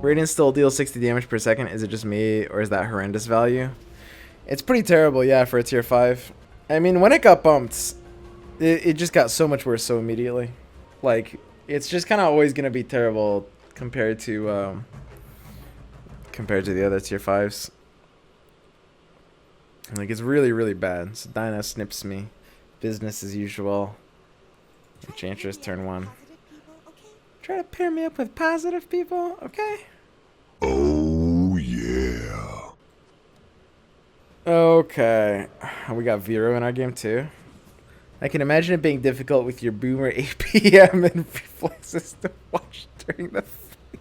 Radiant still deals 60 damage per second. Is it just me, or is that horrendous value? It's pretty terrible, yeah, for a tier 5. I mean, when it got bumped, it just got so much worse so immediately. Like, it's just kind of always going to be terrible compared to the other tier 5s. Like, it's really, really bad. So Dinah snips me. Business as usual. Enchantress turn 1. Try to pair me up with positive people, okay? Oh, yeah. Okay. We got Vero in our game, too. I can imagine it being difficult with your boomer APM and reflexes to watch during the fight.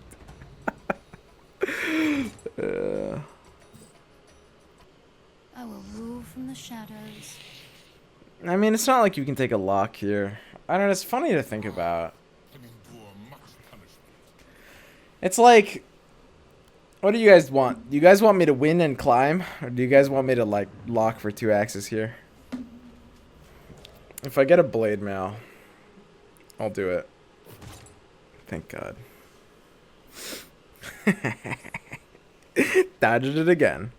I will rule from the shadows. I mean, it's not like you can take a lock here. I don't know, it's funny to think about. It's like, what do you guys want? Do you guys want me to win and climb? Or do you guys want me to, like, lock for 2 axes here? If I get a blade mail, I'll do it. Thank God. Dodged it again.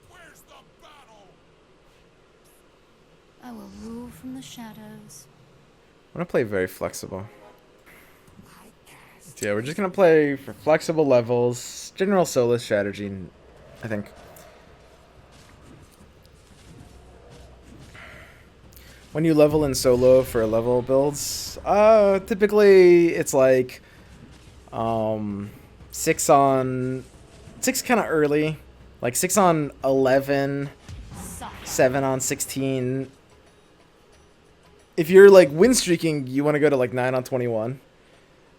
Where's the battle? I will rule from the shadows. I'm gonna play very flexible. So yeah, we're just gonna play for flexible levels, general solo strategy, I think. When you level in solo for level builds, typically it's like 6 kind of early, like 6 on 11, 7 on 16. If you're like win streaking, you want to go to like 9 on 21,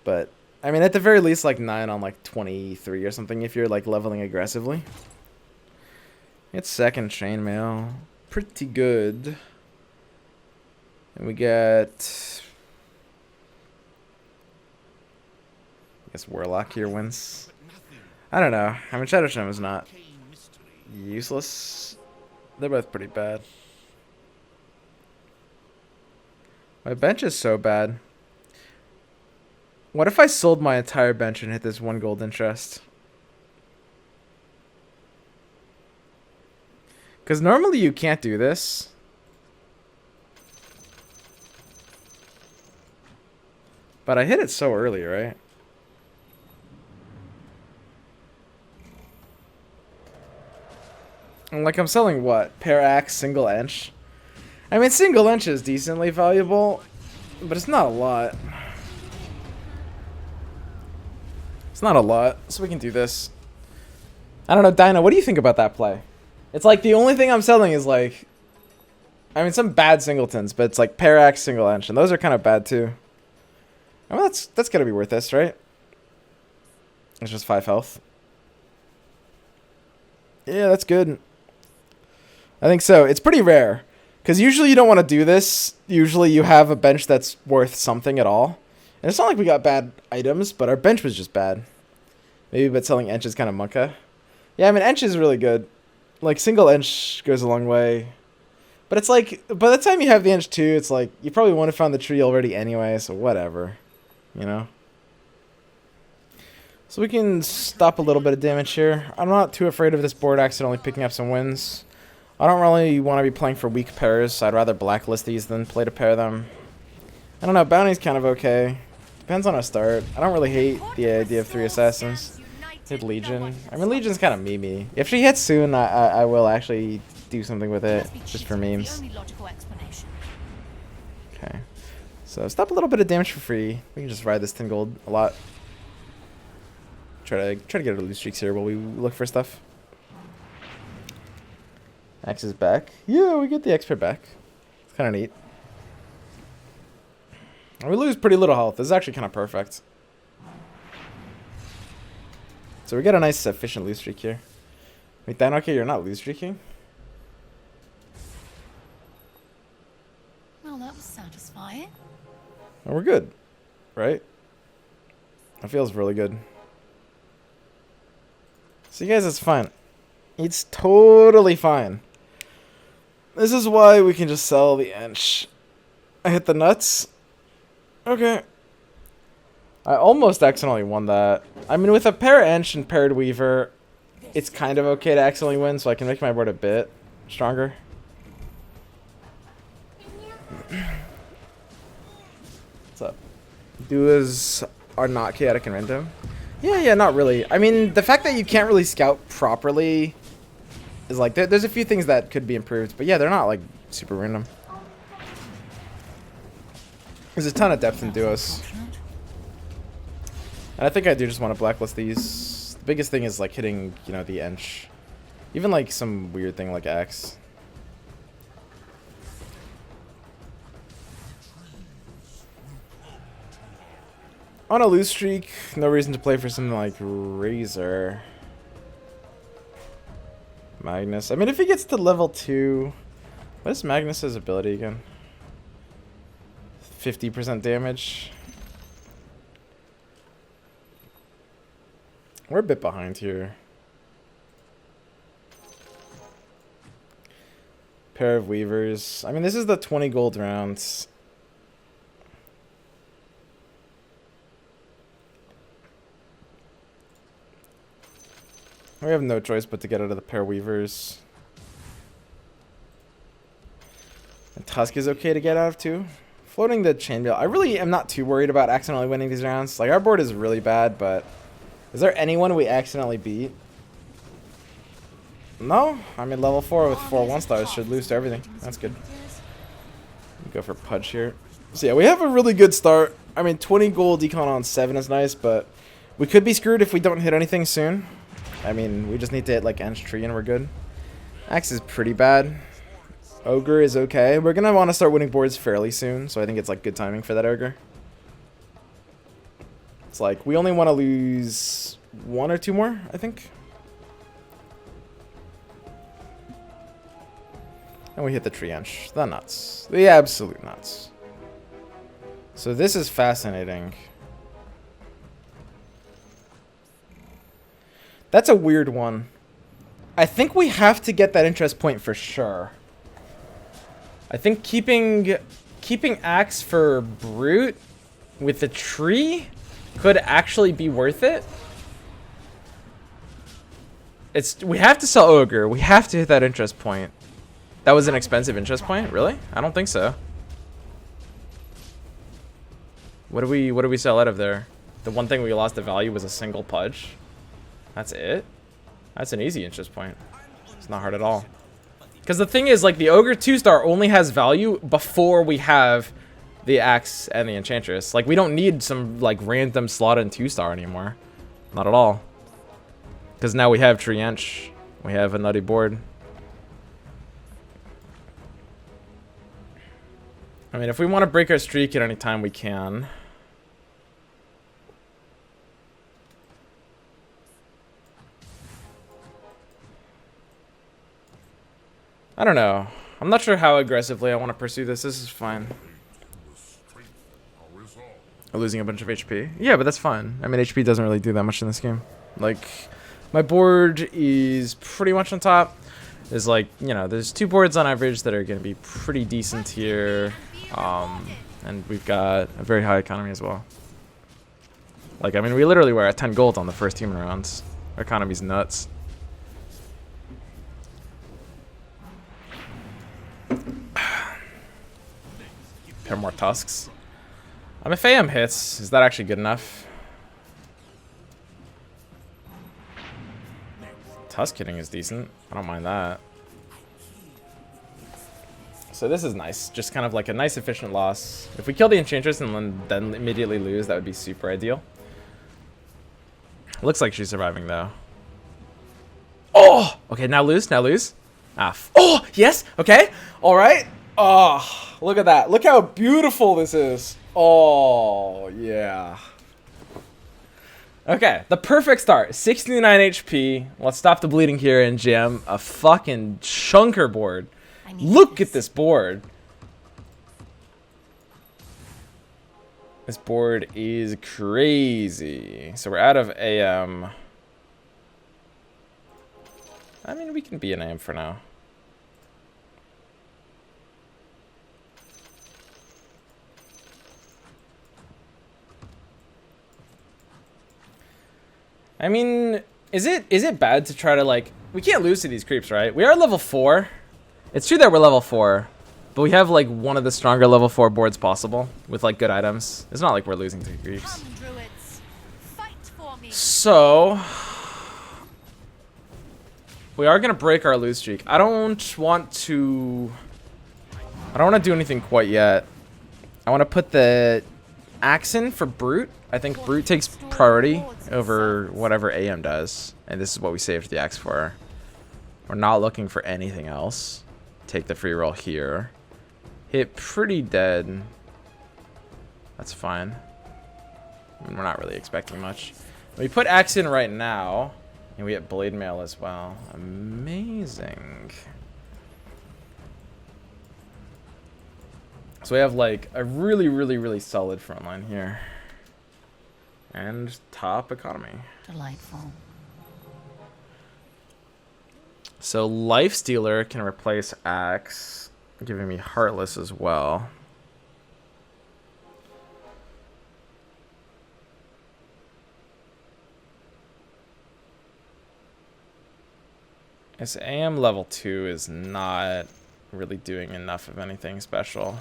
but I mean at the very least like 9 on like 23 or something if you're like leveling aggressively. It's second chainmail, pretty good. And we get, I guess warlock here wins. I don't know. I mean, Shadow Gem is not useless. They're both pretty bad. My bench is so bad. What if I sold my entire bench and hit this 1 golden chest? Because normally you can't do this. But I hit it so early, right? And like I'm selling what? Pair axe, single inch? I mean, single inch is decently valuable, but it's not a lot. It's not a lot, so we can do this. I don't know, Dinah, what do you think about that play? It's like the only thing I'm selling is like, I mean, some bad singletons, but it's like pair axe, single inch, and those are kind of bad too. I mean, that's gotta be worth this, right? It's just 5 health. Yeah, that's good. I think so. It's pretty rare. Because usually you don't want to do this. Usually you have a bench that's worth something at all. And it's not like we got bad items, but our bench was just bad. Maybe but selling Ench is kind of munka. Yeah, I mean, Ench is really good. Like, single Ench goes a long way. But it's like, by the time you have the Ench too, it's like, you probably want to find the tree already anyway, so whatever. You know? So we can stop a little bit of damage here. I'm not too afraid of this board accidentally picking up some wins. I don't really want to be playing for weak pairs. I'd rather blacklist these than play to pair them. I don't know, Bounty's kind of okay. Depends on our start. I don't really hate the idea of 3 assassins. Hit Legion. I mean, Legion's kind of memey. If she hits soon, I will actually do something with it, just for memes. Okay. So stop a little bit of damage for free. We can just ride this 10 gold a lot. Try to get our loot streaks here while we look for stuff. Axe is back. Yeah, we get the expert back. It's kind of neat. And we lose pretty little health. This is actually kind of perfect. So we get a nice efficient loot streak here. Wait, then okay, you're not loot streaking? Well, that was satisfying. And we're good, right? That feels really good. So you guys, it's fine. It's totally fine. This is why we can just sell the Ench. I hit the nuts. Okay. I almost accidentally won that. I mean, with a pair Ench and paired Weaver, it's kind of okay to accidentally win, so I can make my board a bit stronger. What's up? Duas are not chaotic and random. Yeah, not really. I mean, the fact that you can't really scout properly is like, there's a few things that could be improved, but yeah, they're not like super random. There's a ton of depth in duos. And I think I do just want to blacklist these. The biggest thing is like hitting, you know, the Ench. Even like some weird thing like Axe. On a lose streak, no reason to play for something like Razor. Magnus. I mean, if he gets to level 2... What is Magnus's ability again? 50% damage. We're a bit behind here. Pair of Weavers. I mean, this is the 20 gold rounds. We have no choice but to get out of the pair Weavers. And Tusk is okay to get out of too. Floating the chainmail. I really am not too worried about accidentally winning these rounds. Like, our board is really bad, but is there anyone we accidentally beat? No? I mean, level 4 with 4 1-stars should lose to everything. That's good. Go for Pudge here. So yeah, we have a really good start. I mean, 20 gold decon on 7 is nice, but we could be screwed if we don't hit anything soon. I mean, we just need to hit like Ench Tree and we're good. Axe is pretty bad. Ogre is okay. We're gonna want to start winning boards fairly soon, so I think it's like good timing for that Ogre. It's like we only want to lose 1 or 2 more, I think. And we hit the tree Ench. The nuts. The absolute nuts. So this is fascinating. That's a weird one. I think we have to get that interest point for sure. I think keeping Axe for Brute with the tree could actually be worth it. We have to sell Ogre. We have to hit that interest point. That was an expensive interest point? Really? I don't think so. What do we sell out of there? The one thing we lost the value was a single Pudge. That's it? That's an easy interest point. It's not hard at all. Because the thing is, like, the Ogre 2-star only has value before we have the Axe and the Enchantress. Like, we don't need some, like, random slot in 2-star anymore. Not at all. Because now we have Tree Ench. We have a nutty board. I mean, if we want to break our streak at any time, we can. I don't know. I'm not sure how aggressively I want to pursue this. This is fine. I'm losing a bunch of HP. Yeah, but that's fine. I mean, HP doesn't really do that much in this game. Like, my board is pretty much on top. There's like, you know, there's 2 boards on average that are going to be pretty decent here. And we've got a very high economy as well. Like, I mean, we literally were at 10 gold on the first human rounds. Our economy's nuts. Pair more Tusks. If AM hits, is that actually good enough? Tusk hitting is decent. I don't mind that. So this is nice. Just kind of like a nice efficient loss. If we kill the Enchantress and then immediately lose, that would be super ideal. Looks like she's surviving though. Oh! Okay, now lose, now lose. Oh, yes, okay. All right. Oh, look at that. Look how beautiful this is. Oh, yeah. Okay, the perfect start. 69 HP. Let's stop the bleeding here and jam a fucking chunker board. Look at this board. This board is crazy. So we're out of AM. I mean, we can be an AM for now. I mean, is it bad to try to like... We can't lose to these creeps, right? We are level 4. It's true that we're level 4, but we have like one of the stronger level 4 boards possible with like good items. It's not like we're losing to creeps. Come, druids. Fight for me. So we are gonna break our lose streak. I don't want to do anything quite yet. I want to put the axe in for Brute. I think Brute takes priority over whatever AM does. And this is what we saved the axe for. We're not looking for anything else. Take the free roll here. Hit pretty dead. That's fine. I mean, we're not really expecting much. We put axe in right now. And we get blade mail as well. Amazing. So we have like a really, really, really solid front line here. And top economy. Delightful. So Life Stealer can replace Axe, giving me Heartless as well. This AM level 2 is not really doing enough of anything special.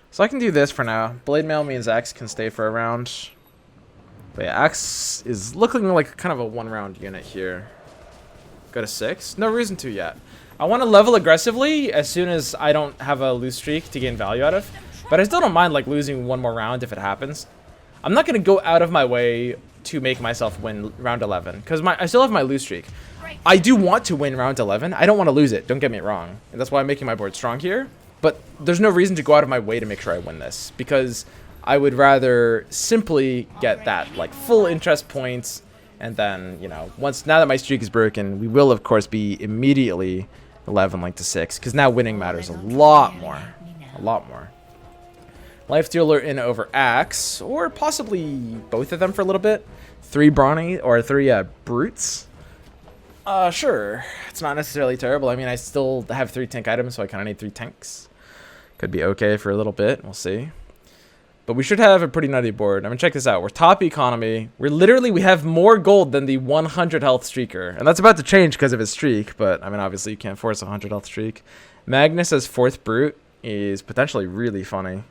So I can do this for now. Blade Mail means Axe can stay for a round. But yeah, Axe is looking like kind of a 1-round unit here. Go to 6? No reason to yet. I want to level aggressively as soon as I don't have a lose streak to gain value out of. But I still don't mind like losing one more round if it happens. I'm not going to go out of my way to make myself win round 11. Because I still have my lose streak. I do want to win round 11. I don't want to lose it. Don't get me wrong. And that's why I'm making my board strong here. But there's no reason to go out of my way to make sure I win this. Because I would rather simply get that like full interest points. And then, you know, now that my streak is broken, we will, of course, be immediately 11 like to 6. Because now winning matters a lot more. A lot more. Life Dealer in over Axe. Or possibly both of them for a little bit. 3 Brawny or 3 Brutes. Sure. It's not necessarily terrible. I mean, I still have 3 tank items, so I kind of need 3 tanks. Could be okay for a little bit. We'll see. But we should have a pretty nutty board. I mean, check this out. We're top economy. We have more gold than the 100 health streaker. And that's about to change because of his streak. But, I mean, obviously you can't force a 100 health streak. Magnus as 4th Brute is potentially really funny.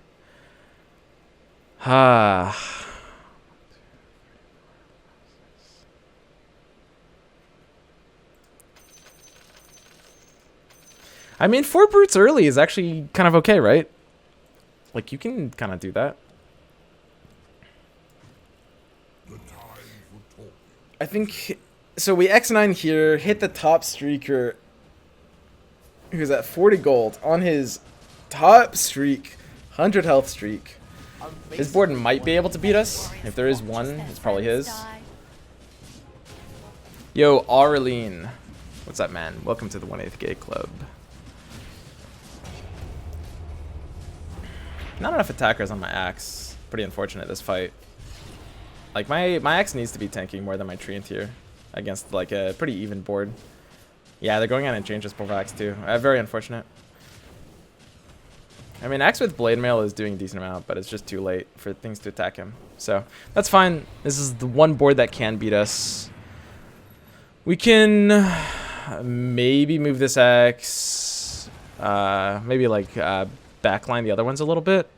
I mean, 4 Brutes early is actually kind of okay, right? Like, you can kind of do that. I think... So we X9 here, hit the top streaker, who's at 40 gold, on his top streak, 100 health streak. His board might be able to beat us. If there is one, it's probably his. Yo, Aureline. What's up, man? Welcome to the 1/8 Gay Club. Not enough attackers on my axe. Pretty unfortunate this fight. Like my axe needs to be tanking more than my treant here against like a pretty even board. Yeah, they're going on and changes for axe too. Very unfortunate. I mean, axe with blade mail is doing a decent amount, but it's just too late for things to attack him. So that's fine. This is the one board that can beat us. We can maybe move this axe. Maybe like backline the other ones a little bit.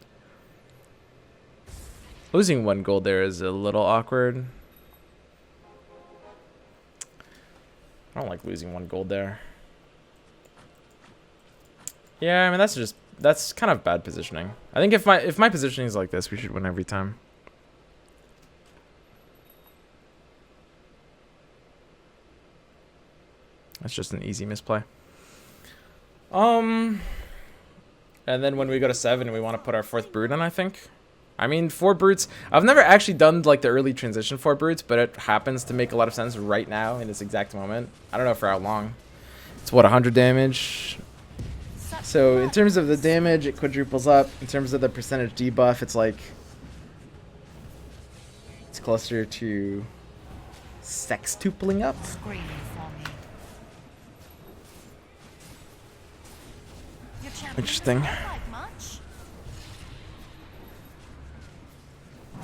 Losing 1 gold there is a little awkward. I don't like losing 1 gold there. Yeah, I mean that's kind of bad positioning. I think if my positioning is like this, we should win every time. That's just an easy misplay. And then when we go to 7, we want to put our 4th Brute in, I think. I mean, 4 Brutes. I've never actually done like the early transition 4 Brutes, but it happens to make a lot of sense right now in this exact moment. I don't know for how long. It's what, 100 damage? So in terms of the damage, it quadruples up. In terms of the percentage debuff, it's like... It's closer to... sextupling up. Scream for me. Your champion Interesting. doesn't like much.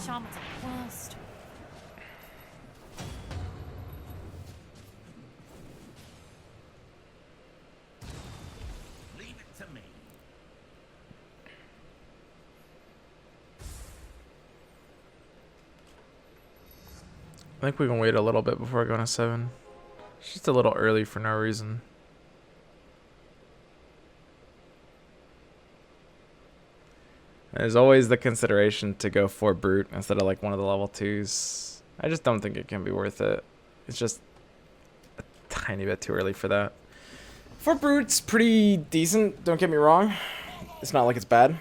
Shaman's are the worst. think we can wait a little bit before going to 7. It's just a little early for no reason. There's always the consideration to go for brute instead of like one of the level 2s. I just don't think it can be worth it. It's just a tiny bit too early for that. For brute's pretty decent, don't get me wrong. It's not like it's bad.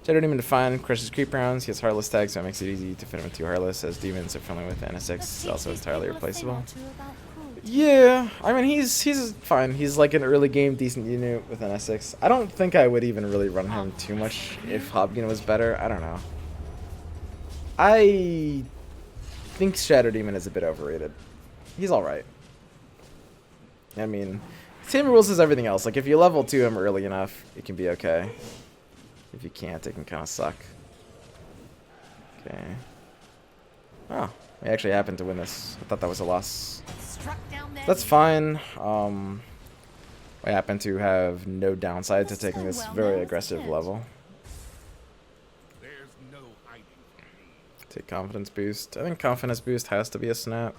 Shadow Demon Define crushes creep rounds. He has Heartless tag, so it makes it easy to fit him with 2 Heartless, as demons are friendly with NSX. It's also entirely replaceable. Yeah, I mean, he's fine. He's like an early game decent unit with NSX. I don't think I would even really run him too much if Hobgoon was better. I don't know. I think Shadow Demon is a bit overrated. He's alright. I mean, same rules as everything else. Like, if you level 2 him early enough, it can be okay. If you can't, it can kind of suck. Okay. Oh, we actually happened to win this. I thought that was a loss. That's fine. We happen to have no downside to taking this very aggressive level. Take confidence boost. I think confidence boost has to be a snap.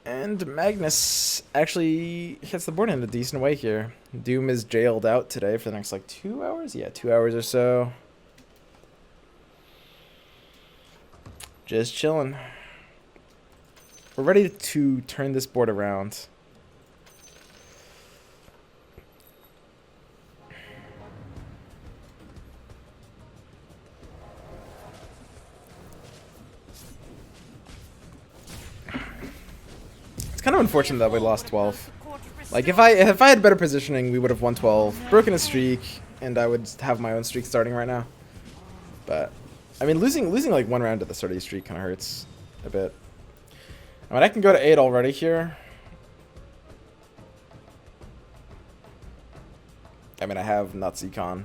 And Magnus actually hits the board in a decent way here. Doom is jailed out today for the next like 2 hours? Yeah, 2 hours or so. Just chilling. We're ready to turn this board around. It's kind of unfortunate that we lost 12. Like if I had better positioning, we would have won 12, broken a streak, and I would have my own streak starting right now. But I mean, losing like 1 round at the start of the streak kind of hurts a bit. I mean, I can go to 8 already here. I mean, I have Nuts Econ.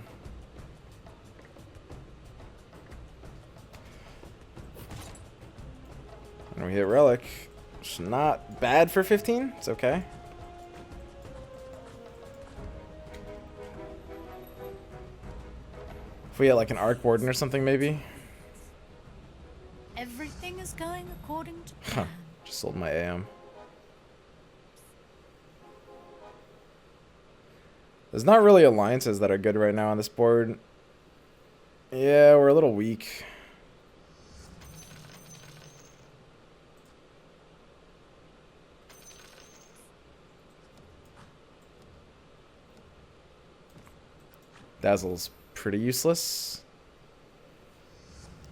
And we hit Relic. It's not bad for 15. It's okay. If we get like an Arc Warden or something, maybe. Everything is going according to Huh. plan. Just sold my AM. There's not really alliances that are good right now on this board. Yeah, we're a little weak. Dazzle's pretty useless.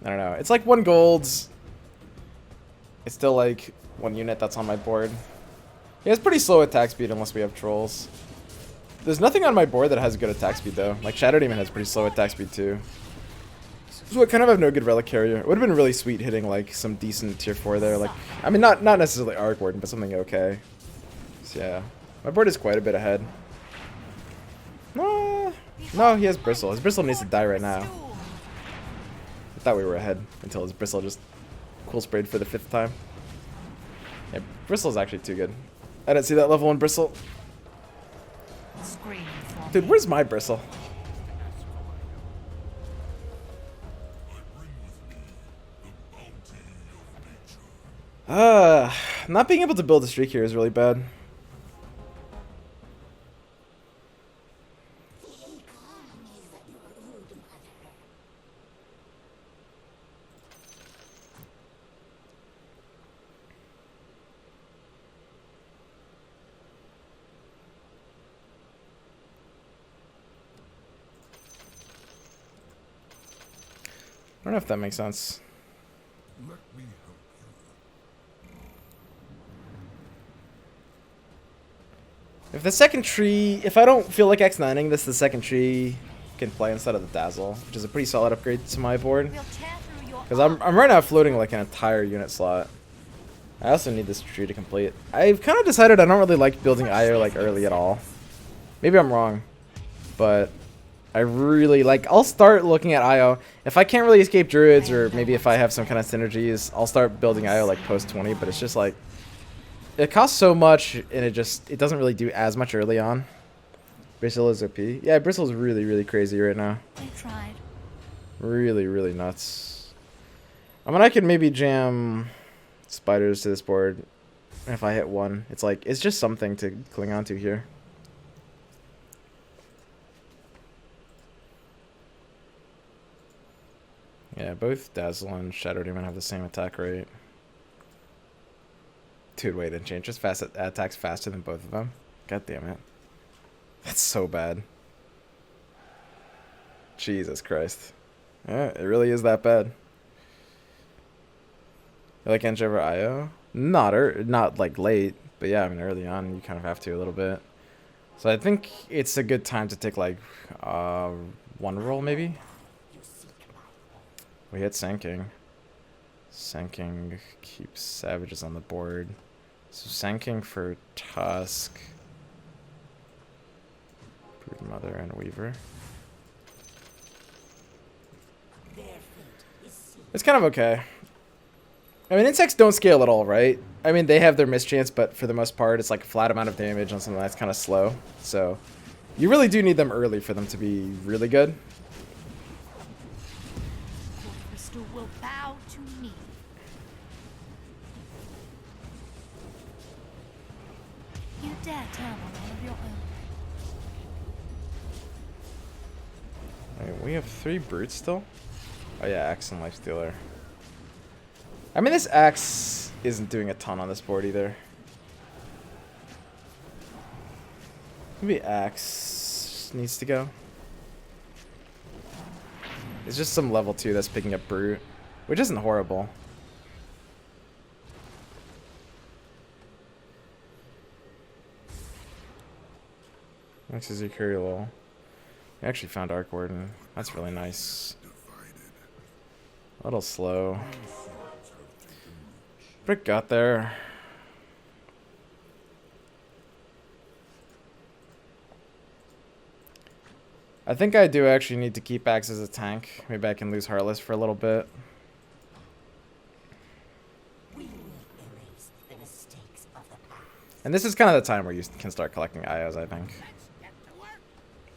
I don't know. It's like 1 gold. It's still like 1 unit that's on my board. He has pretty slow attack speed unless we have trolls. There's nothing on my board that has good attack speed though. Like Shadow Demon has pretty slow attack speed too. So I kind of have no good relic carrier. It would have been really sweet hitting like some decent tier 4 there. Like, I mean, not necessarily Arc Warden, but something okay. So yeah, my board is quite a bit ahead. No, he has Bristle. His Bristle needs to die right now. I thought we were ahead until his Bristle just cool sprayed for the 5th time. Yeah, Bristle's actually too good. I didn't see that level 1 Bristle. Dude, where's my Bristle? Not being able to build a streak here is really bad. I don't know if that makes sense. Let me help If the second tree, if I don't feel like X9ing this, the second tree can play instead of the Dazzle, which is a pretty solid upgrade to my board. Because I'm right now floating like an entire unit slot. I also need this tree to complete. I've kind of decided I don't really like building IO like early at all. Maybe I'm wrong, but I really like, I'll start looking at IO. If I can't really escape druids, or maybe if I have some kind of synergies, I'll start building IO like post 20, but it's just like, it costs so much and it doesn't really do as much early on. Bristle is OP. Yeah, Bristle's really, really crazy right now. I tried. Really, really nuts. I mean, I could maybe jam spiders to this board if I hit one. It's like, it's just something to cling on to here. Yeah, both Dazzle and Shadow Demon have the same attack rate. Dude, wait, Enchantress fast attacks faster than both of them? God damn it. That's so bad. Jesus Christ. Yeah, it really is that bad. You like Ench over IO? Not like late, but yeah, I mean early on you kind of have to a little bit. So I think it's a good time to take like one roll maybe. We hit Sanking. Sanking keeps savages on the board. So Sanking for Tusk. Brood Mother and Weaver. It's kind of okay. I mean, insects don't scale at all, right? I mean, they have their mischance, but for the most part, it's like a flat amount of damage on something that's kind of slow. So, you really do need them early for them to be really good. Crystal will bow to me. You dare turn on one of your own. Right, we have 3 brutes still. Oh yeah, Axe and Lifestealer. I mean, this Axe isn't doing a ton on this board either. Maybe Axe needs to go. It's just some level 2 that's picking up Brute, which isn't horrible. Next is Eucurial. I actually found Arc Warden. That's really nice. A little slow. Brick got there. I think I do actually need to keep Axe as a tank. Maybe I can lose Heartless for a little bit. And this is kind of the time where you can start collecting IOs, I think.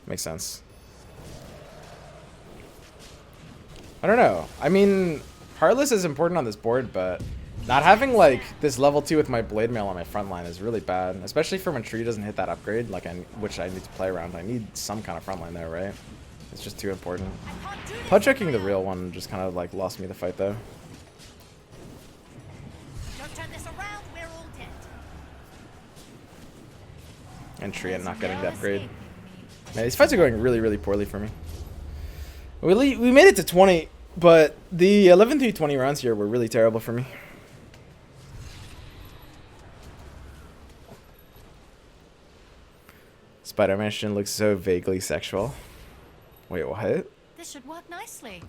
Makes sense. I don't know. I mean, Heartless is important on this board, but not having like this level 2 with my Blade Mail on my front line is really bad, especially for when Tree doesn't hit that upgrade, like which I need to play around. I need some kind of front line there, right? It's just too important. Punch checking the real one just kind of like lost me the fight though. Don't turn this around, we're all dead. And Tree not getting the upgrade. Man, these fights are going really, really poorly for me. We made it to 20, but the 11 through 20 rounds here were really terrible for me. Spider Mansion looks so vaguely sexual. Wait, what? This should work nicely.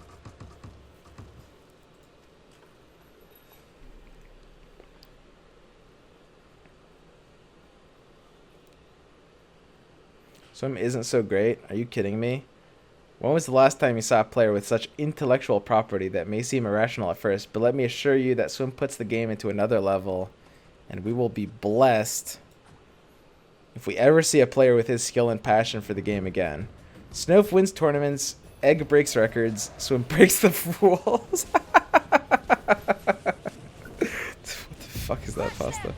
Swim isn't so great. Are you kidding me? When was the last time you saw a player with such intellectual property that may seem irrational at first, but let me assure you that Swim puts the game into another level, and we will be blessed if we ever see a player with his skill and passion for the game again. Snowf wins tournaments, Egg breaks records, Swim breaks the rules. What the fuck is that pasta?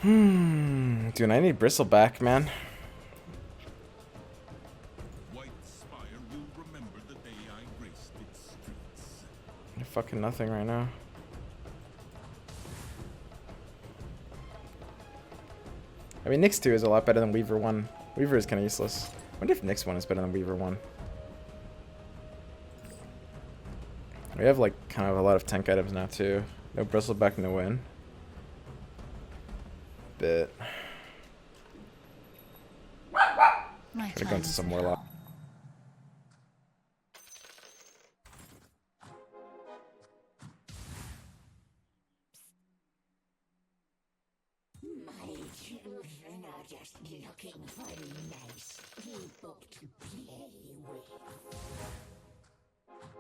Dude, I need Bristle back, man. White Spire will remember the day I graced its streets. You're fucking nothing right now. I mean, Nyx 2 is a lot better than Weaver 1. Weaver is kind of useless. I wonder if Nyx 1 is better than Weaver 1. We have, like, kind of a lot of tank items now, too. No Bristleback, no win. Bit. Should have gone to some warlock. My children are just looking for nice people to play with.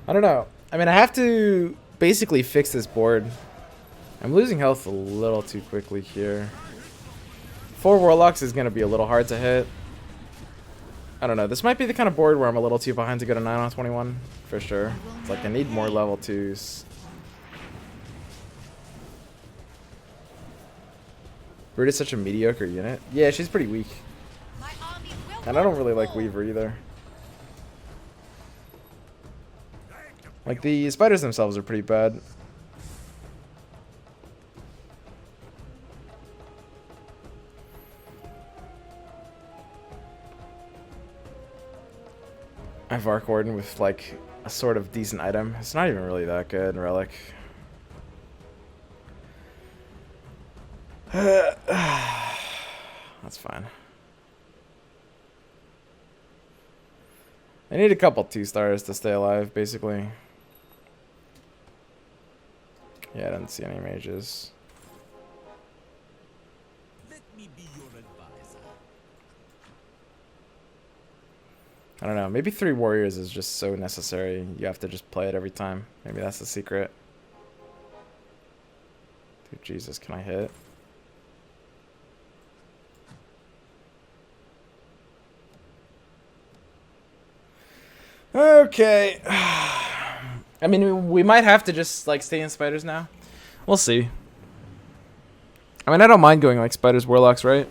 I don't know. I mean, I have to basically fix this board. I'm losing health a little too quickly here. 4 warlocks is going to be a little hard to hit. I don't know. This might be the kind of board where I'm a little too behind to go to 9 on 21. For sure. It's like I need more level 2s. Brood is such a mediocre unit. Yeah, she's pretty weak. And I don't really like Weaver either. Like, the spiders themselves are pretty bad. I have Arc Warden with, like, a sort of decent item. It's not even really that good, Relic. That's fine. I need a couple 2-stars to stay alive, basically. Yeah, I didn't see any mages. Let me be your advisor. I don't know. Maybe 3 warriors is just so necessary. You have to just play it every time. Maybe that's the secret. Dude, Jesus, can I hit? Okay. I mean, we might have to just, like, stay in spiders now. We'll see. I mean, I don't mind going, like, spiders, warlocks, right?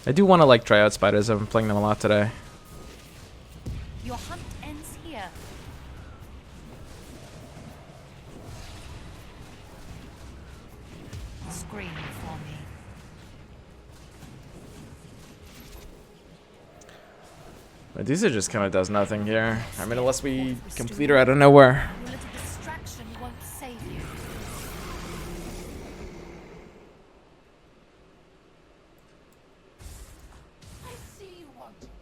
I do want to, like, try out spiders. I've been playing them a lot today. Your hunt ends here. Scream for me. Medusa just kind of does nothing here. I mean, unless we complete her out of nowhere. Your little distraction won't save you. I see you want to win.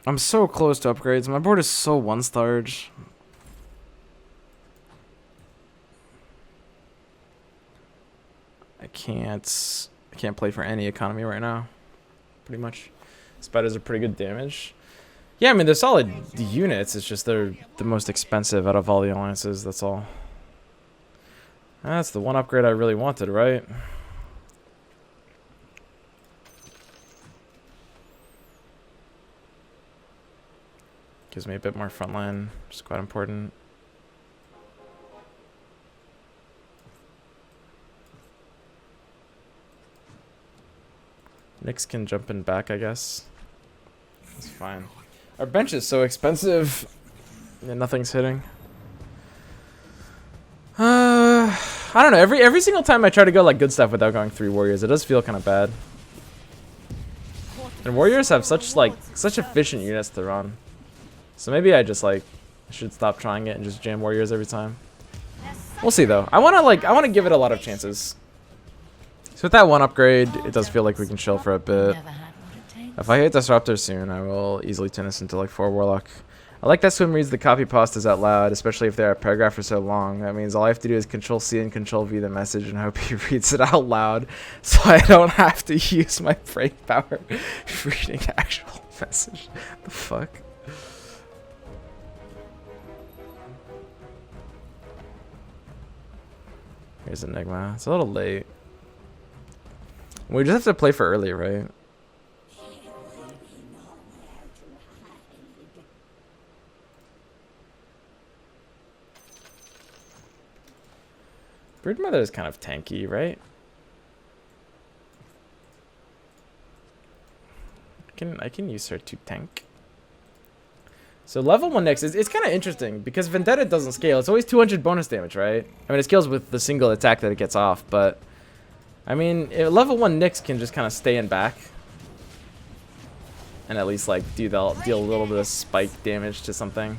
I'm so close to upgrades. My board is so 1-starred. I can't play for any economy right now. Pretty much. Spiders are pretty good damage. Yeah, I mean, they're solid units. It's just they're the most expensive out of all the alliances. That's all. That's the one upgrade I really wanted, right? Gives me a bit more frontline, which is quite important. Nyx can jump in back, I guess. That's fine. Our bench is so expensive. Yeah, nothing's hitting. I don't know. Every single time I try to go like good stuff without going 3 warriors, it does feel kind of bad. And warriors have such efficient units to run. So maybe I just like should stop trying it and just jam warriors every time. We'll see though. I wanna give it a lot of chances. So with that one upgrade, it does feel like we can chill for a bit. If I hit Disruptor soon, I will easily turn this into like 4 Warlock. I like that Swim reads the copy pastas out loud, especially if they're a paragraph for so long. That means all I have to do is Control-C and Control-V the message and hope he reads it out loud, so I don't have to use my brain power reading the actual message. The fuck? Here's Enigma. It's a little late. We just have to play for early, right? Broodmother is kind of tanky, right? I can use her to tank. So level 1 Nyx it's kind of interesting because Vendetta doesn't scale. It's always 200 bonus damage, right? I mean, it scales with the single attack that it gets off, but I mean, level 1 Nyx can just kind of stay in back and at least like deal a little bit of spike damage to something.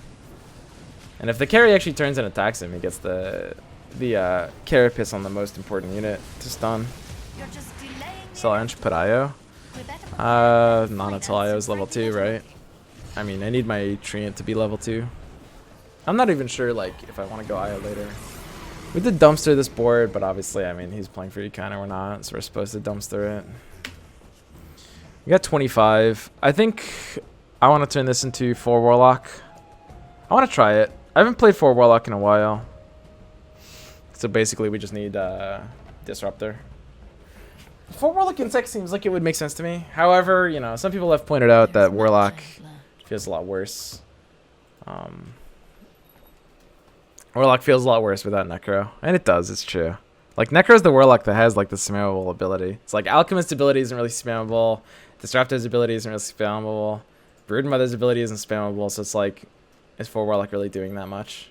And if the carry actually turns and attacks him, he gets the carapace on the most important unit to stun. So I should put Io. Not until Io is level 2, right? I mean, I need my Treant to be level 2. I'm not even sure like if I want to go Io later. We did dumpster this board, but obviously, I mean, he's playing for Econ and we're not, so we're supposed to dumpster it. We got 25. I think I want to turn this into 4 Warlock. I want to try it. I haven't played 4 Warlock in a while. So basically we just need Disruptor. 4 Warlock Insect seems like it would make sense to me. However, you know, some people have pointed out that Warlock feels a lot worse. Warlock feels a lot worse without Necro. And it does, it's true. Like, Necro's the Warlock that has, like, the spammable ability. It's like, Alchemist's ability isn't really spammable. Disruptor's ability isn't really spammable. Broodmother's ability isn't spammable, so it's like, is 4 Warlock really doing that much?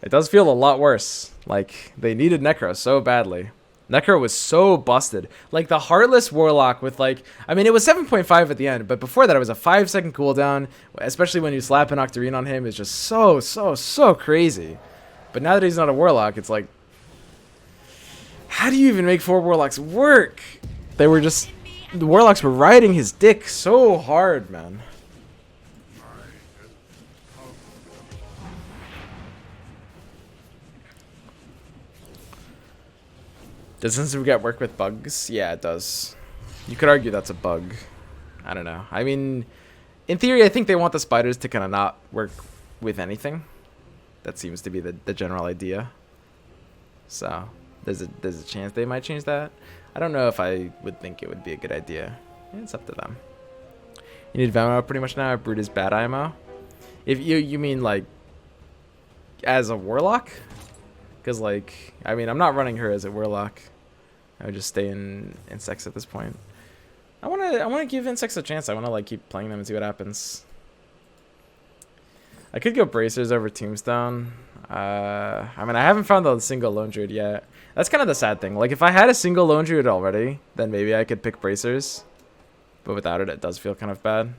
It does feel a lot worse. Like, they needed Necro so badly. Necro was so busted. Like, the Heartless Warlock with, like... I mean, it was 7.5 at the end, but before that, it was a 5-second cooldown. Especially when you slap an Octarine on him. It's just so crazy. But now that he's not a Warlock, it's like... How do you even make 4 Warlocks work? They were just... The Warlocks were riding his dick so hard, man. Does Instant work with bugs? Yeah, it does. You could argue that's a bug. I don't know. I mean, in theory, I think they want the spiders to kind of not work with anything. That seems to be the general idea. So, there's a chance they might change that. I don't know if I would think it would be a good idea. It's up to them. You need Vemo pretty much now. Brood is bad IMO. If you mean like as a Warlock? Because like, I mean, I'm not running her as a Warlock. I would just stay in Insects at this point. I wanna give Insects a chance. I wanna like keep playing them and see what happens. I could go Bracers over Tombstone. I mean, I haven't found the single Lone Druid yet. That's kind of the sad thing. Like, if I had a single Lone Druid already, then maybe I could pick Bracers. But without it, it does feel kind of bad.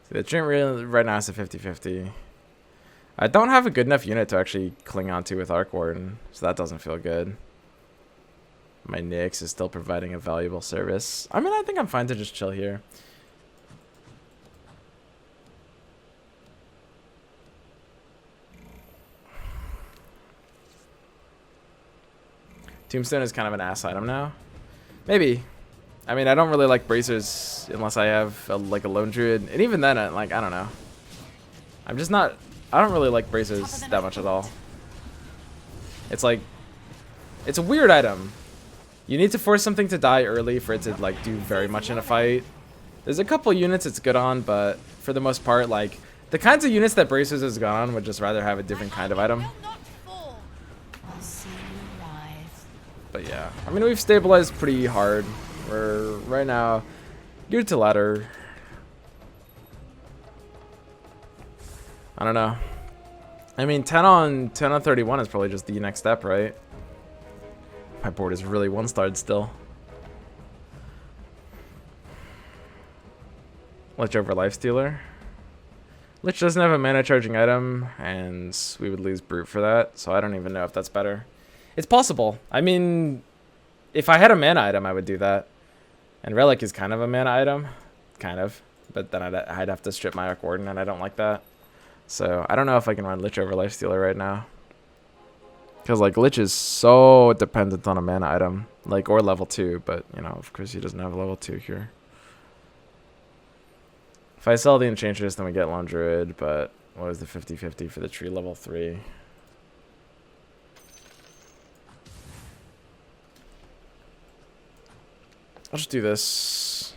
So the Treant right now is a 50-50. I don't have a good enough unit to actually cling onto with Arc Warden, so that doesn't feel good. My Nyx is still providing a valuable service. I mean, I think I'm fine to just chill here. Tombstone is kind of an ass item now. Maybe. I mean, I don't really like Bracers unless I have like a Lone Druid. And even then, like, I don't know. I'm just not... I don't really like Bracers that much at all. It's like... It's a weird item. You need to force something to die early for it to like do very much in a fight. There's a couple units it's good on, but for the most part, like... The kinds of units that Bracers is good on would just rather have a different kind of item. But yeah, I mean, we've stabilized pretty hard. We're right now geared to ladder. I don't know. I mean, 10 on 31 is probably just the next step, right? My board is really one-starred still. Lich over Lifestealer. Lich doesn't have a mana charging item, and we would lose Brute for that, so I don't even know if that's better. It's possible. I mean, if I had a mana item, I would do that. And Relic is kind of a mana item. Kind of. But then I'd have to strip my Arc Warden, and I don't like that. So, I don't know if I can run Lich over Lifestealer right now. Because, like, Lich is so dependent on a mana item. Like, or level 2. But, you know, of course he doesn't have a level 2 here. If I sell the Enchantress, then we get Lone Druid. But, what is the 50-50 for the tree level 3? I'll just do this.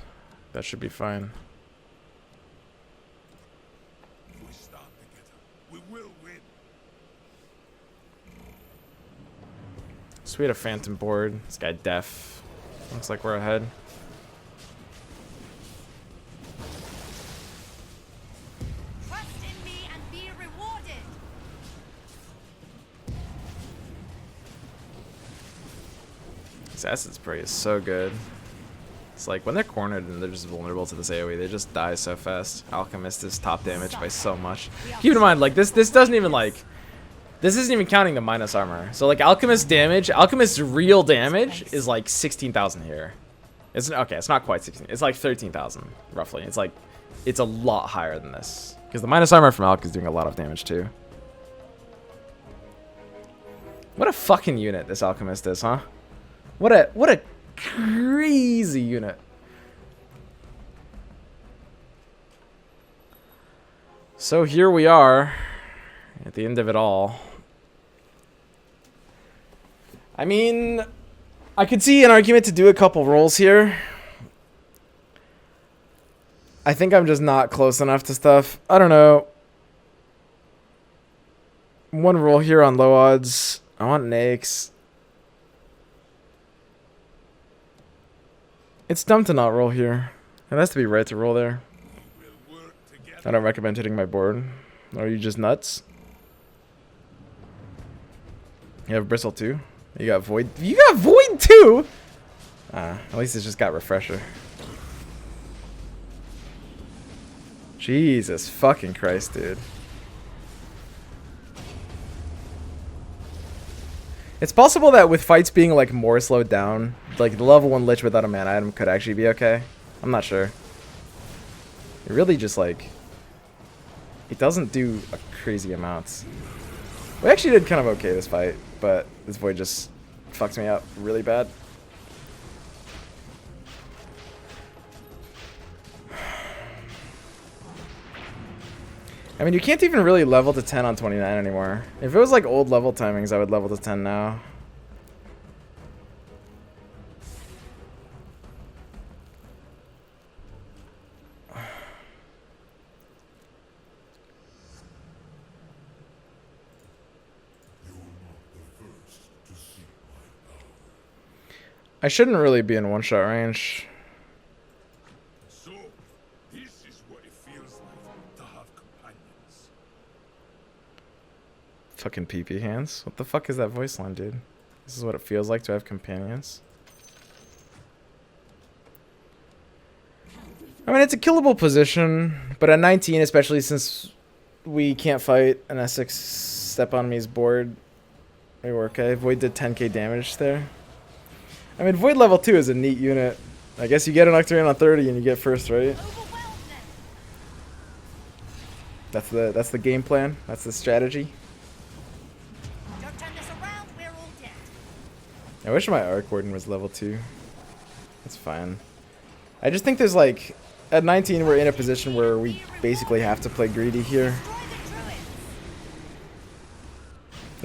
That should be fine. If we start together, we will win. So we had a Phantom board. This guy deaf. Looks like we're ahead. Trust in me and be rewarded. This Acid Spray is so good. It's like when they're cornered and they're just vulnerable to this AoE, they just die so fast. Alchemist is top damage by so much. Keep in mind, like this doesn't even like, this isn't even counting the minus armor. So like Alchemist damage, Alchemist's real damage is like 16,000 here. It's okay, it's not quite 16. It's like 13,000 roughly. It's like, it's a lot higher than this because the minus armor from Alch is doing a lot of damage too. What a fucking unit this Alchemist is, huh? What a crazy unit. So here we are at the end of it all. I mean, I could see an argument to do a couple rolls here. I think I'm just not close enough to stuff. I don't know. One roll here on low odds. I want Nakes. It's dumb to not roll here. It has to be right to roll there. I don't recommend hitting my board. Are you just nuts? You have Bristle too? You got Void? You got Void too? At least it's just got Refresher. Jesus fucking Christ, dude. It's possible that with fights being like more slowed down, like the level 1 Lich without a mana item could actually be okay. I'm not sure. It really just like... It doesn't do a crazy amounts. We actually did kind of okay this fight, but this Void just fucked me up really bad. I mean, you can't even really level to 10 on 29 anymore. If it was like old level timings, I would level to 10 now. I shouldn't really be in one-shot range. So, this is what it feels like to have companions. Fucking PP hands. What the fuck is that voice line, dude? This is what it feels like to have companions. I mean, it's a killable position, but at 19, especially since we can't fight an Essex step on me's board, we were okay. Void did 10k damage there. I mean, Void level 2 is a neat unit. I guess you get an Octarian on 30 and you get first, right? That's the game plan. That's the strategy. Don't turn this around, we're all dead. I wish my Arc Warden was level 2. That's fine. I just think there's like... At 19, we're in a position where we basically have to play greedy here.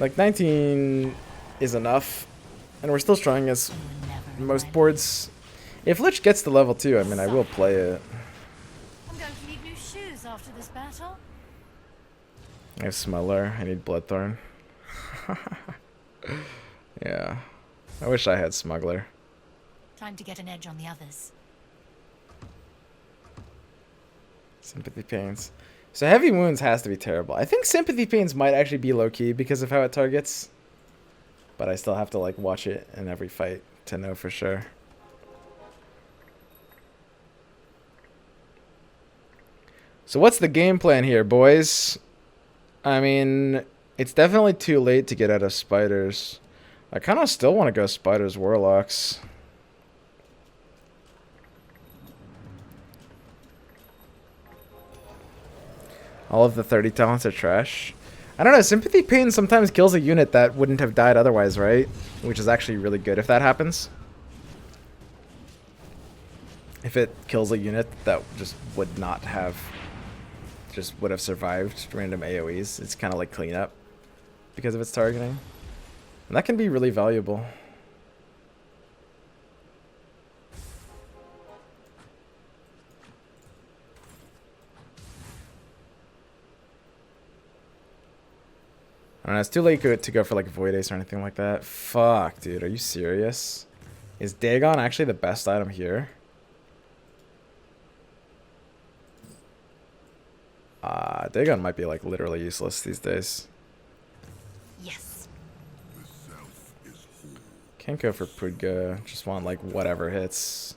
Like, 19 is enough. And we're still strong as most boards. If Lich gets to level 2, I mean, I will play it. I'm going to need new shoes after this battle. I have Smuggler. I need Bloodthorn. Yeah. I wish I had Smuggler. Time to get an edge on the others. Sympathy Pains. So Heavy Wounds has to be terrible. I think Sympathy Pains might actually be low-key because of how it targets. But I still have to like watch it in every fight to know for sure. So what's the game plan here, boys? I mean, it's definitely too late to get out of Spiders. I kind of still want to go Spiders Warlocks. All of the 30 talents are trash. I don't know, Sympathy Pain sometimes kills a unit that wouldn't have died otherwise, right? Which is actually really good if that happens. If it kills a unit that just would not have... just would have survived random AoEs. It's kind of like cleanup because of its targeting. And that can be really valuable. I don't know, it's too late to go for like Void Ace or anything like that. Fuck, dude, are you serious? Is Dagon actually the best item here? Dagon might be like literally useless these days. Yes. Can't go for Pudga, just want like whatever hits.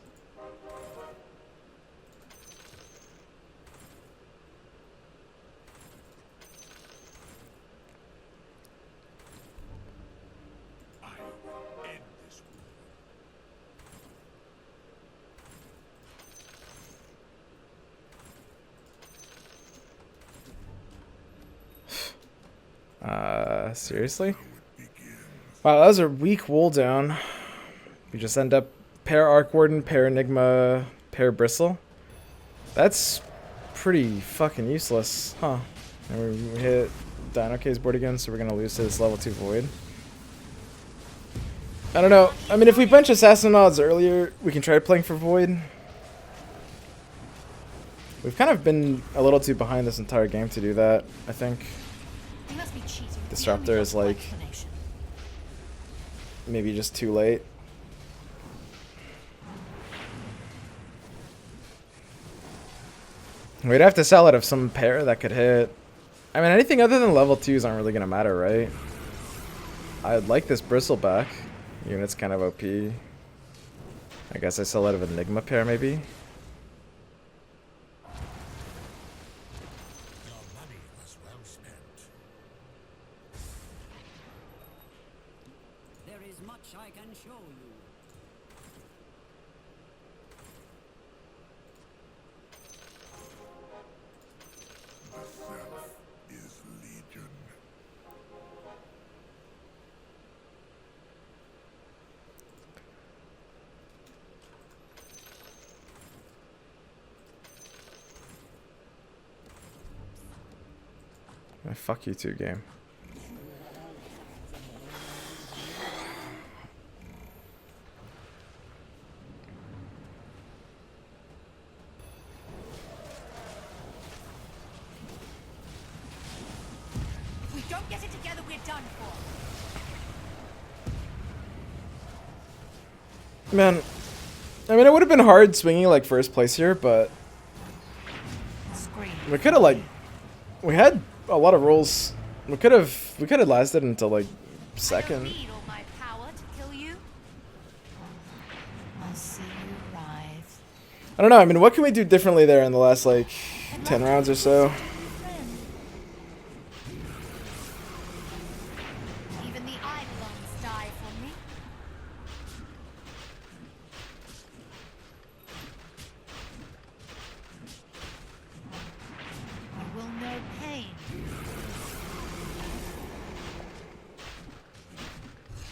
Seriously? Wow, that was a weak wool down. You just end up pair Arc Warden, pair Enigma, pair Bristle. That's pretty fucking useless, huh? And we hit Dino K's board again, so we're gonna lose to this level 2 Void. I don't know. I mean, if we bench Assassin odds earlier, we can try playing for Void. We've kind of been a little too behind this entire game to do that, I think. You must be cheating. Disruptor is like maybe just too late. We'd have to sell it of some pair that could hit. I mean, anything other than level 2s aren't really gonna matter, right? I'd like this bristleback. Unit's kind of OP. I guess I sell out of Enigma pair, maybe. Your money was well spent. There is much I can show you. The self is legion. Fuck you too, game. If we don't get it together, we're done for. Man, I mean, it would have been hard swinging like first place here, but Scream. we could have like, we had a lot of rolls. We could have lasted until like second. Need all my power to kill you. I'll see you rise. I don't know. I mean, what can we do differently there in the last like 10 rounds or so? Even the Eidolons die for me. You will know pain.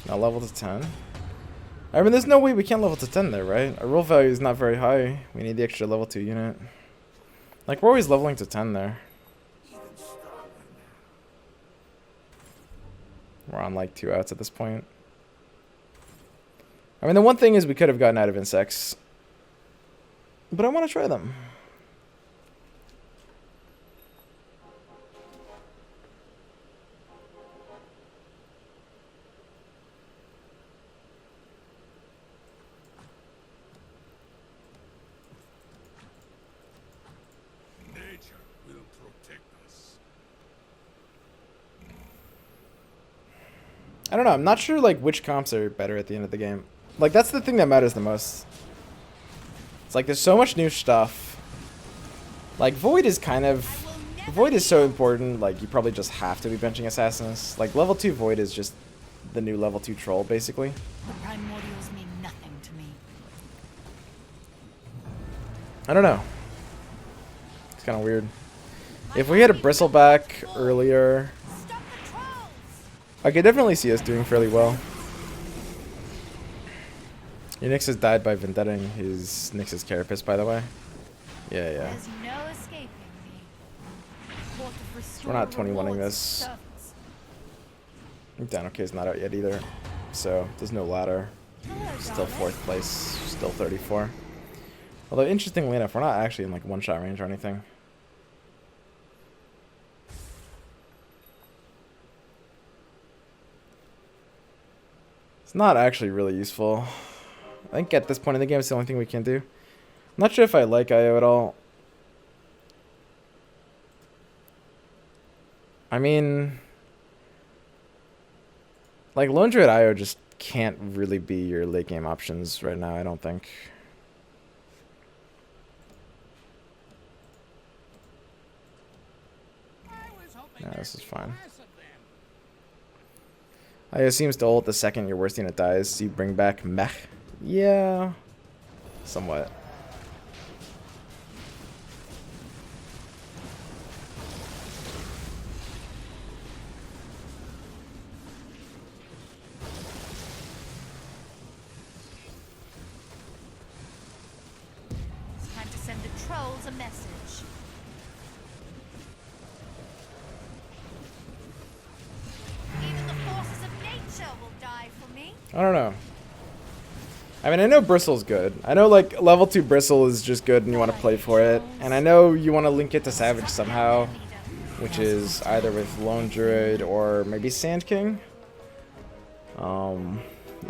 Now level to 10. I mean, there's no way we can't level to 10 there, right? Our roll value is not very high. We need the extra level 2 unit. Like, we're always leveling to 10 there. We're on like 2 outs at this point. I mean, the one thing is we could have gotten out of insects. But I want to try them. Nature will protect us. I don't know. I'm not sure like which comps are better at the end of the game. Like, that's the thing that matters the most. It's like there's so much new stuff. Like, Void is kind of... Void is so important, like, you probably just have to be benching Assassins. Like, level 2 Void is just the new level 2 Troll, basically. The primordials mean nothing to me. I don't know. It's kind of weird. If we had a Bristleback earlier, Stop the trolls! I could definitely see us doing fairly well. Your Nyx has died by vendetting his Nyx's Carapace, by the way. Yeah, yeah. There's no escaping me. Court of Restore We're not 21ing rewards this. servants. Down okay's not out yet either. So, there's no ladder. Hello, Still darling. 4th place. Still 34. Although, interestingly enough, we're not actually in like one-shot range or anything. It's not actually really useful. I think at this point in the game, it's the only thing we can do. I'm not sure if I like IO at all. I mean, like, Lone Druid IO just can't really be your late game options right now, I don't think. Yeah, this is fine. IO seems to ult the second your worst unit dies, so you bring back Mech. Yeah, somewhat. It's time to send the trolls a message. I don't know. I mean, I know Bristle's good. I know, like, level 2 Bristle is just good and you want to play for it. And I know you want to link it to Savage somehow, which is either with Lone Druid or maybe Sand King.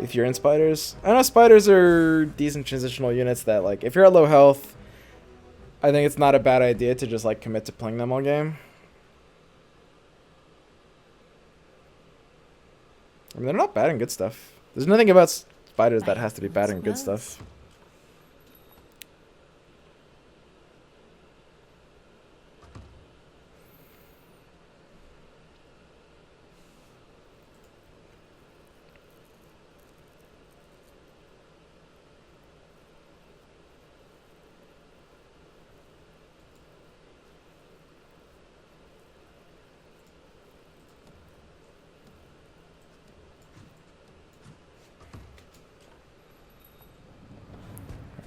If you're in Spiders. I know Spiders are decent transitional units that, like, if you're at low health, I think it's not a bad idea to just, like, commit to playing them all game. I mean, they're not bad and good stuff. There's nothing about Spiders that has to be bad and good stuff.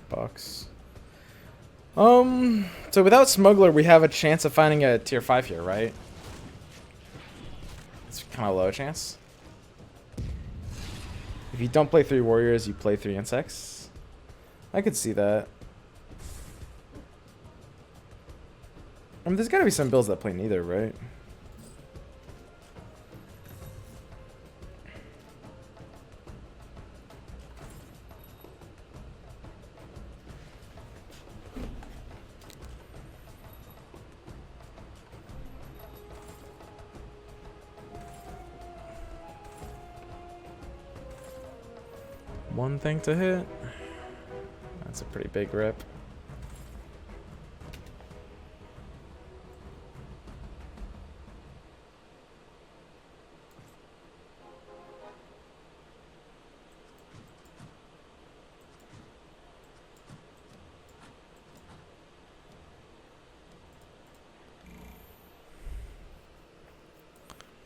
Box. So without Smuggler, we have a chance of finding a tier 5 here, right? It's kind of low chance. If you don't play 3 warriors, you play 3 insects. I could see that. I mean, there's got to be some builds that play neither, right? One thing to hit. That's a pretty big rip.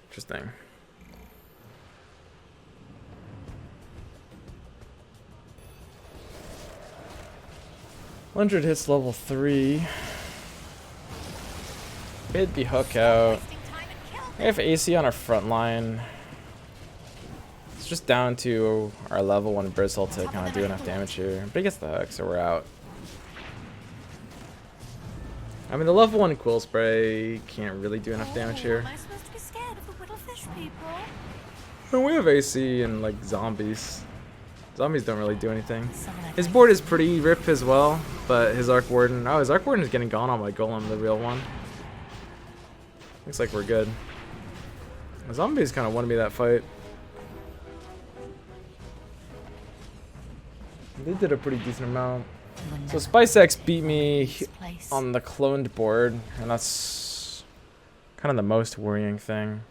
Interesting. Hundred hits level 3. It'd be hook out. We have AC on our front line. It's just down to our level 1 Bristle to kind of do enough damage here. But he gets the hook, so we're out. I mean, the level 1 Quill Spray can't really do enough damage here. Am I supposed to be scared of the Whittlefish people? And we have AC and, like, zombies. Zombies don't really do anything. His board is pretty rip as well, but his Arc Warden... Oh, his Arc Warden is getting gone on my Golem, the real one. Looks like we're good. The zombies kind of wanted me that fight. They did a pretty decent amount. So SpiceX beat me on the cloned board, and that's kind of the most worrying thing.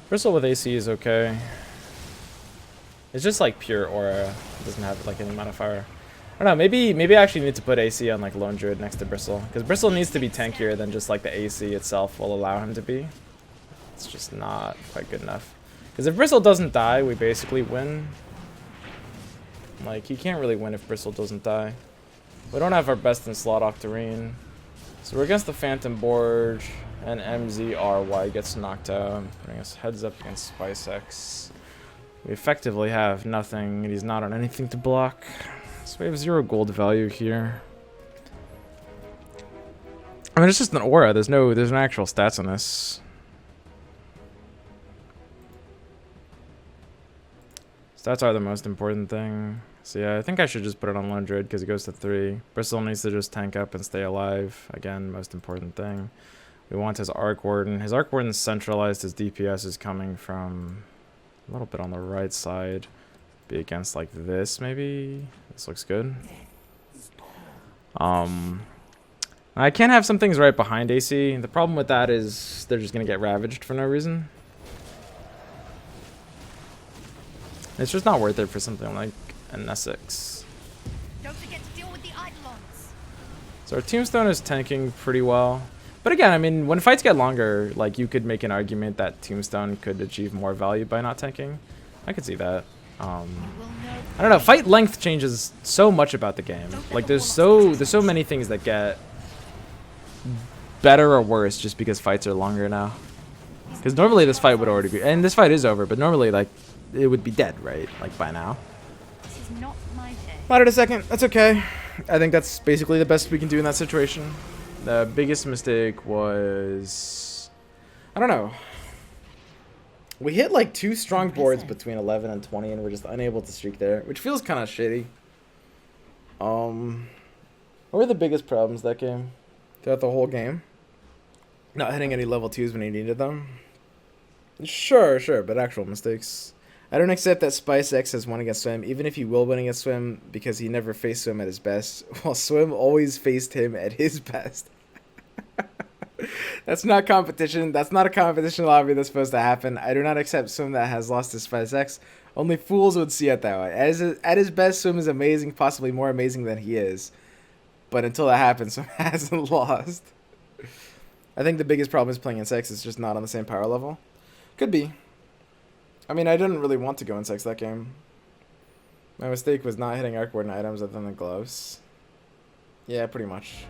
Bristle with AC is okay. It's just like pure aura. It doesn't have like any modifier. I don't know, maybe I actually need to put AC on like Lone Druid next to Bristle. Because Bristle needs to be tankier than just like the AC itself will allow him to be. It's just not quite good enough. Because if Bristle doesn't die, we basically win. Like, he can't really win if Bristle doesn't die. We don't have our best in slot Octarine. So we're against the Phantom board. And MZRY gets knocked out, putting us heads up against SpiceX. We effectively have nothing, and he's not on anything to block. So we have 0 gold value here. I mean, it's just an aura. There's no actual stats on this. Stats are the most important thing. So yeah, I think I should just put it on Lone Druid because it goes to 3. Bristle needs to just tank up and stay alive. Again, most important thing. We want his Arc Warden. His Arc Warden's centralized. His DPS is coming from a little bit on the right side. Be against like this, maybe? This looks good. I can't have some things right behind AC. The problem with that is they're just going to get ravaged for no reason. It's just not worth it for something like an Essex. Don't forget to deal with the Eidolons. So our Tombstone is tanking pretty well. But again, I mean, when fights get longer, like, you could make an argument that Tombstone could achieve more value by not tanking. I could see that. I don't know. Fight length changes so much about the game. Like, there's so many things that get better or worse just because fights are longer now. Because normally this fight would already be, and this fight is over, but normally, like, it would be dead, right? Like, by now. This is not my day. Wanted a second. That's okay. I think that's basically the best we can do in that situation. The biggest mistake was, I don't know. We hit like 2 strong boards between 11 and 20, and we're just unable to streak there, which feels kind of shitty. What were the biggest problems that game? Throughout the whole game? Not hitting any level 2s when he needed them? Sure, but actual mistakes. I don't accept that Spice X has won against Swim, even if he will win against Swim, because he never faced Swim at his best, while Swim always faced him at his best. That's not competition. That's not a competition lobby that's supposed to happen. I do not accept Swim that has lost to Spice X. Only fools would see it that way. At his best, Swim is amazing, possibly more amazing than he is. But until that happens, Swim hasn't lost. I think the biggest problem is playing in Sex. It's just not on the same power level. Could be. I mean, I didn't really want to go in Sex that game. My mistake was not hitting Arc Warden items other than the gloves. Yeah, pretty much.